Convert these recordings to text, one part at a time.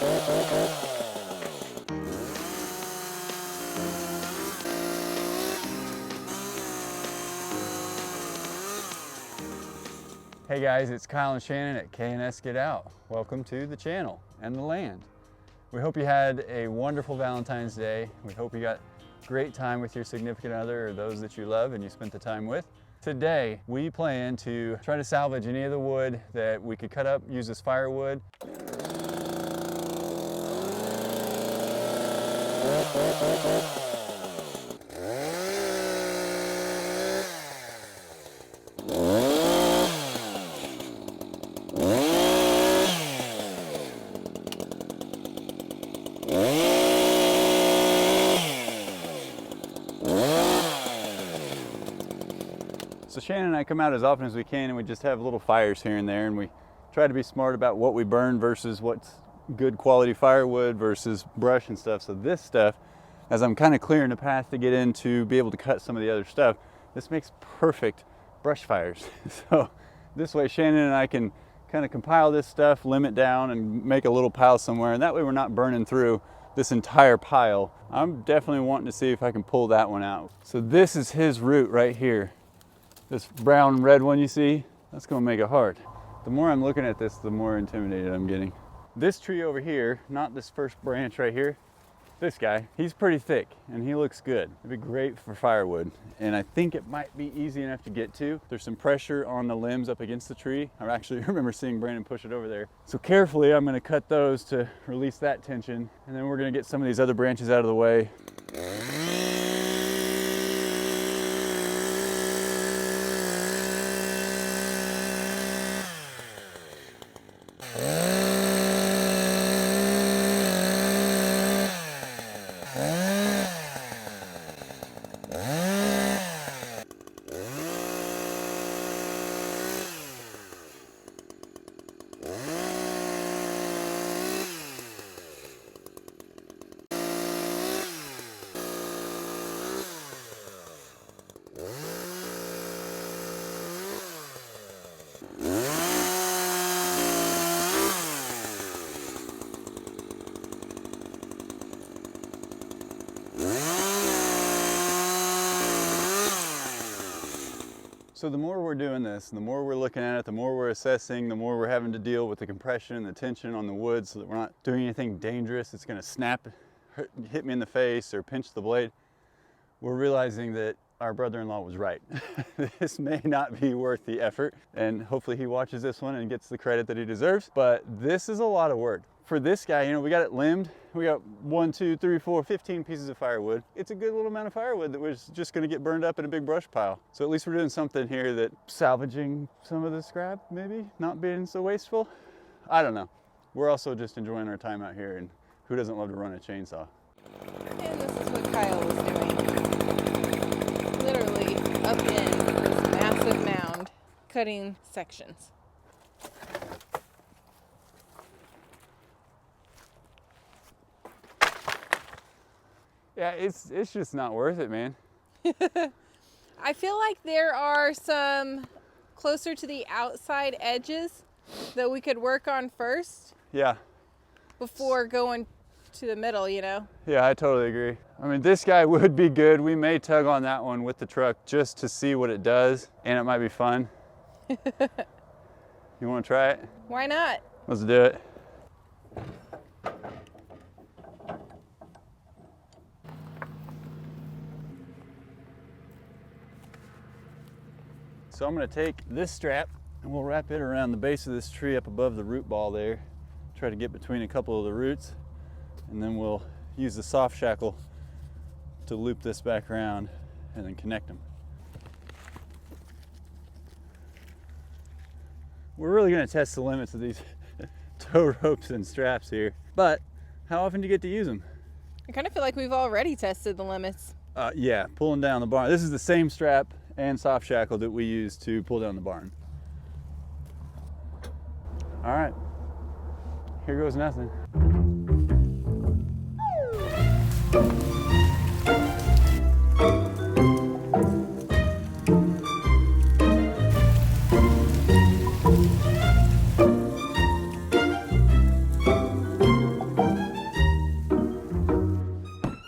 Hey guys, it's Kyle and Shannon at K&S Get Out. Welcome to the channel and the land. We hope you had a wonderful Valentine's Day. We hope you got great time with your significant other or those that you love and you spent the time with. Today, we plan to try to salvage any of the wood that we could cut up, use as firewood. So Shannon and I come out as often as we can and we just have little fires here and there, and we try to be smart about what we burn versus what's good quality firewood versus brush and stuff. So this stuff, as I'm kind of clearing the path to get in to be able to cut some of the other stuff, this makes perfect brush fires. So this way Shannon and I can kind of compile this stuff, limit down, and make a little pile somewhere, and that way we're not burning through this entire pile. I'm definitely wanting to see if I can pull that one out. So this is his root right here. This brown red one you see, that's gonna make it hard. The more I'm looking at this, the more intimidated I'm getting. This tree over here, not this first branch right here, this guy, he's pretty thick and he looks good. It'd be great for firewood. And I think it might be easy enough to get to. There's some pressure on the limbs up against the tree. I actually remember seeing Brandon push it over there. So carefully, I'm gonna cut those to release that tension. And then we're gonna get some of these other branches out of the way. So the more we're doing this, the more we're looking at it, the more we're assessing, the more we're having to deal with the compression and the tension on the wood so that we're not doing anything dangerous. It's gonna snap, hit me in the face or pinch the blade. We're realizing that our brother-in-law was right. This may not be worth the effort, and hopefully he watches this one and gets the credit that he deserves, but this is a lot of work. For this guy, you know, we got it limbed. We got 1, 2, 3, 4, 15 pieces of firewood. It's a good little amount of firewood that was just gonna get burned up in a big brush pile. So at least we're doing something here that salvaging some of the scrap, maybe, not being so wasteful. I don't know. We're also just enjoying our time out here, and who doesn't love to run a chainsaw? And this is what Kyle was doing. Literally up in this massive mound, cutting sections. Yeah, it's just not worth it, man. I feel like there are some closer to the outside edges that we could work on first. Yeah. Before going to the middle, you know? Yeah, I totally agree. I mean, this guy would be good. We may tug on that one with the truck just to see what it does, and it might be fun. You want to try it? Why not? Let's do it. So I'm going to take this strap and we'll wrap it around the base of this tree up above the root ball there. Try to get between a couple of the roots, and then we'll use the soft shackle to loop this back around and then connect them. We're really going to test the limits of these tow ropes and straps here, but how often do you get to use them? I kind of feel like we've already tested the limits. Yeah, pulling down the barn. This is the same strap and soft shackle that we use to pull down the barn. All right, here goes nothing.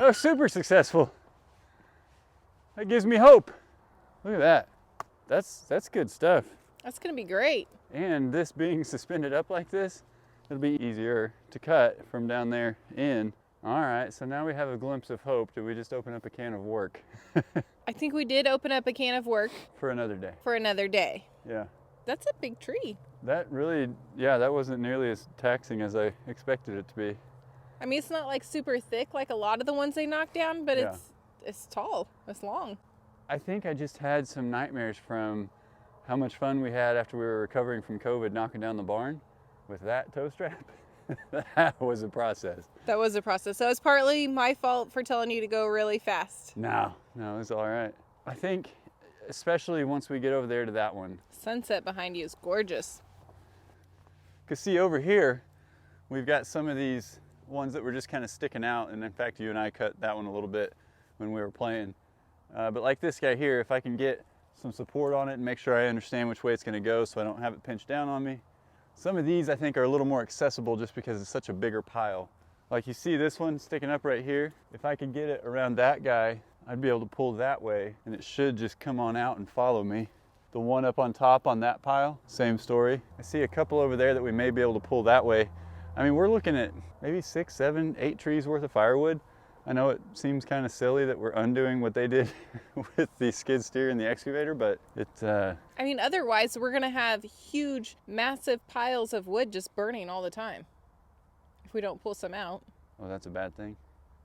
That was super successful. That gives me hope. Look at that. That's good stuff. That's gonna be great. And this being suspended up like this, it'll be easier to cut from down there in. All right, so now we have a glimpse of hope. Did we just open up a can of work? I think we did open up a can of work. For another day. For another day. Yeah. That's a big tree. That really, yeah, that wasn't nearly as taxing as I expected it to be. I mean, it's not like super thick like a lot of the ones they knocked down, but Yeah. it's tall. It's long. I think I just had some nightmares from how much fun we had after we were recovering from COVID knocking down the barn with that tow strap. That was a process. That was a process. So it's partly my fault for telling you to go really fast. No, it's all right. I think, especially once we get over there to that one. Sunset behind you is gorgeous. Because see, over here, we've got some of these ones that were just kind of sticking out. And in fact, you and I cut that one a little bit when we were playing. But like this guy here, if I can get some support on it and make sure I understand which way it's going to go so I don't have it pinched down on me. Some of these I think are a little more accessible just because it's such a bigger pile. Like you see this one sticking up right here. If I could get it around that guy, I'd be able to pull that way and it should just come on out and follow me. The one up on top on that pile, same story. I see a couple over there that we may be able to pull that way. I mean, we're looking at maybe 6, 7, 8 trees worth of firewood. I know it seems kind of silly that we're undoing what they did with the skid steer and the excavator, but it's... I mean, otherwise we're gonna have huge, massive piles of wood just burning all the time if we don't pull some out. Oh, that's a bad thing?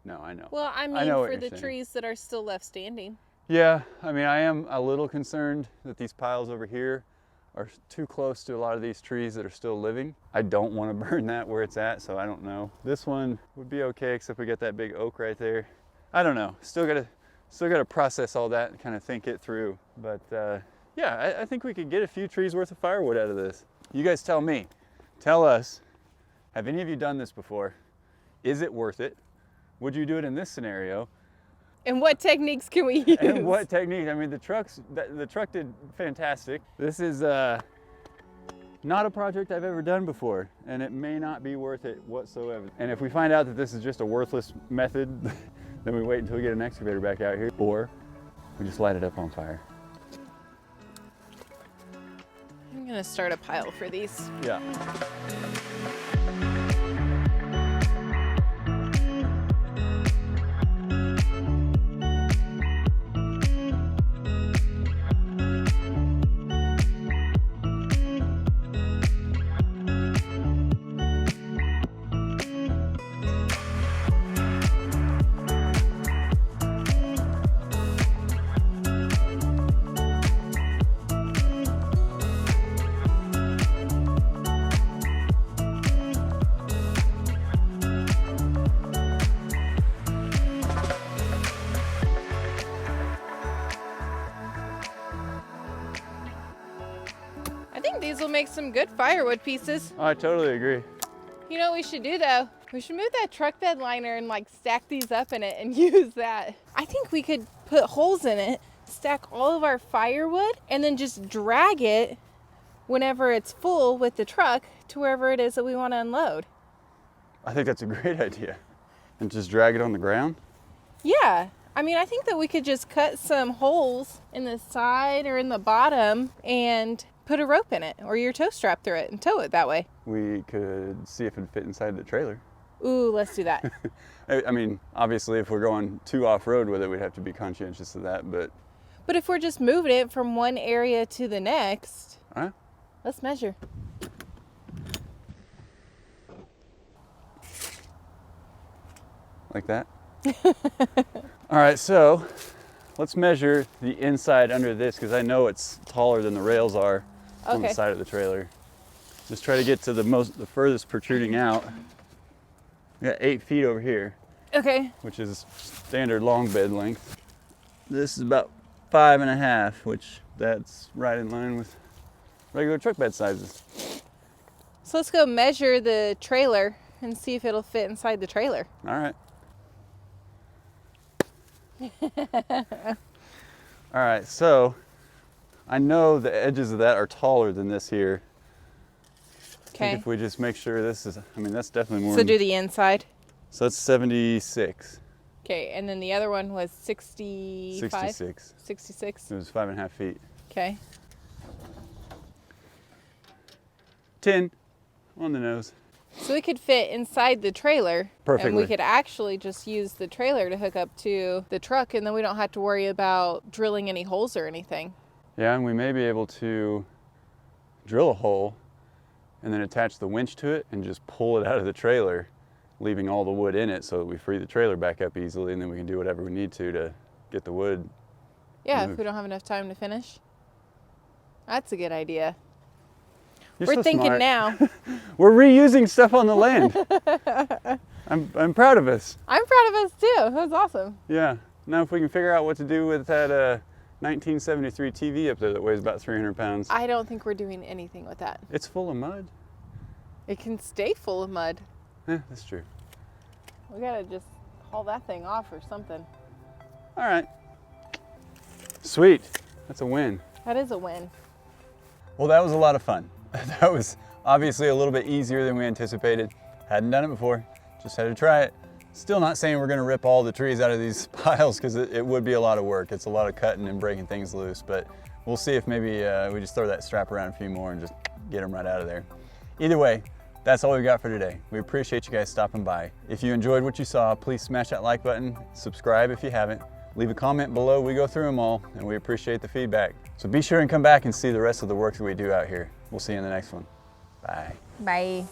No, I know. Well, I mean, for the trees that are still left standing. Yeah, I mean, I am a little concerned that these piles over here are too close to a lot of these trees that are still living. I don't want to burn that where it's at, so I don't know. This one would be okay, except we got that big oak right there. I don't know. Still gotta process all that and kind of think it through. But yeah, I think we could get a few trees worth of firewood out of this. You guys tell me. Tell us, have any of you done this before? Is it worth it? Would you do it in this scenario? And what techniques can we use? And what technique? I mean, the truck did fantastic. This is not a project I've ever done before, and it may not be worth it whatsoever. And if we find out that this is just a worthless method, then we wait until we get an excavator back out here, or we just light it up on fire. I'm gonna start a pile for these. Yeah. I think these will make some good firewood pieces. I totally agree. You know what we should do though? We should move that truck bed liner and like stack these up in it and use that. I think we could put holes in it, stack all of our firewood, and then just drag it whenever it's full with the truck to wherever it is that we want to unload. I think that's a great idea. And just drag it on the ground? Yeah. I mean, I think that we could just cut some holes in the side or in the bottom and put a rope in it or your tow strap through it and tow it that way. We could see if it'd fit inside the trailer. Ooh, let's do that. I mean, obviously, if we're going too off-road with it, we'd have to be conscientious of that, but... But if we're just moving it from one area to the next, All right. Let's measure. Like that? All right, so let's measure the inside under this because I know it's taller than the rails are on the side of the trailer. Just try to get to the furthest protruding out. We got 8 feet over here. Okay. Which is standard long bed length. This is about 5.5, which that's right in line with regular truck bed sizes. So let's go measure the trailer and see if it'll fit inside the trailer. All right. All right, so I know the edges of that are taller than this here. I think if we just make sure this is, I mean, that's definitely more. So do the inside. So that's 76. Okay, and then the other one was 65? 66. 66? It was 5.5 feet. Okay. 10 on the nose. So we could fit inside the trailer. Perfectly. And we could actually just use the trailer to hook up to the truck, and then we don't have to worry about drilling any holes or anything. Yeah, and we may be able to drill a hole and then attach the winch to it and just pull it out of the trailer, leaving all the wood in it so that we free the trailer back up easily, and then we can do whatever we need to get the wood Yeah, moved. if we don't have enough time to finish. That's a good idea. You're We're so thinking smart. now. We're reusing stuff on the land. I'm proud of us. I'm proud of us too. That was awesome. Yeah. Now if we can figure out what to do with that 1973 TV up there that weighs about 300 pounds. I don't think we're doing anything with that. It's full of mud. It can stay full of mud. Yeah, that's true. We gotta just haul that thing off or something. All right. Sweet. That's a win. That is a win. Well, that was a lot of fun. That was obviously a little bit easier than we anticipated. Hadn't done it before, just had to try it. Still not saying we're gonna rip all the trees out of these piles because it would be a lot of work. It's a lot of cutting and breaking things loose, but we'll see if maybe we just throw that strap around a few more and just get them right out of there. Either way, that's all we've got for today. We appreciate you guys stopping by. If you enjoyed what you saw, please smash that like button, subscribe if you haven't, leave a comment below. We go through them all and we appreciate the feedback. So be sure and come back and see the rest of the work that we do out here. We'll see you in the next one. Bye. Bye.